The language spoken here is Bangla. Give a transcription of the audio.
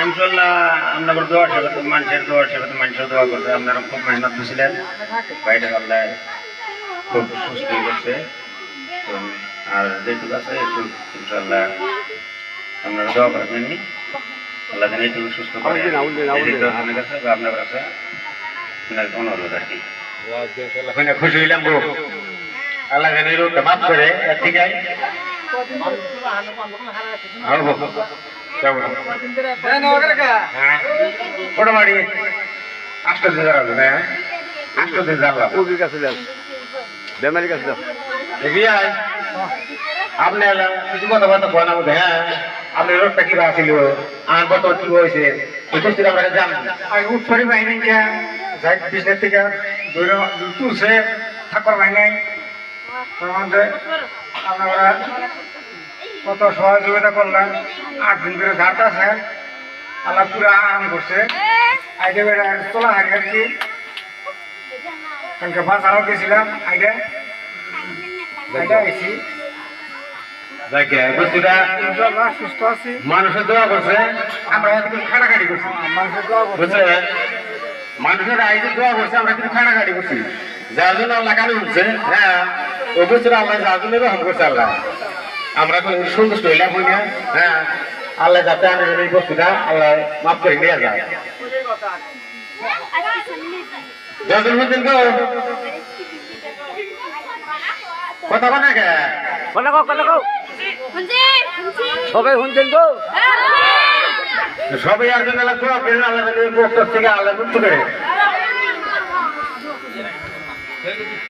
ইনশাল্লাহ আপনাদের দোয়া সেবা তো মানুষের দোয়া সেবা তো মানুষের দোয়া করছে আপনারা খুব মেহনত দিয়েছিলেন বাইরে আল্লাহ খুব সুস্থ করছে আর যেটুকু আছে একটু ইনশাল্লাহ আপনারা দোয়া করবেন আল্লাহ যেন এইটুকু সুস্থ করে আপনার কাছে বা আপনার কাছে অনুরোধ আর কি খুশি হইলাম গো আল্লাহ যেন এই রোগটা মাফ করে ঠিক আছে ওটা বাড়ি 8 দিন যাবে হ্যাঁ 8 দিন যাবো উকির কাছে যান বেমারির কাছে যান আপনি কিছু কথাবার্তা বলা বলতে হ্যাঁ আপনি রোগটা কি আসছিল আমার বর্তমান কি হয়েছে উপস্থিত আমরা জানি আমি উৎসরি বাহিনী যাই বিষ্ণের থেকে তুলছে ঠাকুর বাহিনী তোমাদের আপনারা কত সহযোগিতা করলেন 8 দিন ধরে ঝাড়টা আছে আল্লাহ পুরো আরাম করছে আইডে বেড়া তোলা হারি আর কি কালকে বাজারও গেছিলাম আইডে আইসি সুস্থ আছি মানুষের দোয়া করছে আমরা কিন্তু খাটাখাটি করছি মানুষের দোয়া করছে মানুষের আইসে দোয়া করছে আমরা কিন্তু খাটাখাটি করছি যার জন্য আল্লাহ কানে উঠছে হ্যাঁ ওই বছর আল্লাহ যার জন্য রহম করছে আল্লাহ আমরা কোনো সন্তুষ্ট হইলাম হই না হ্যাঁ আল্লাহ যাতে আমাদের এই বস্তুটা আল্লাহ মাফ করে নিয়ে যায় যতদিন পর্যন্ত কথা বলে কে কথা কও সবাই শুনছেন তো সবাই আর জন্য আল্লাহ দোয়া করেন আল্লাহ থেকে আল্লাহ মুক্ত করে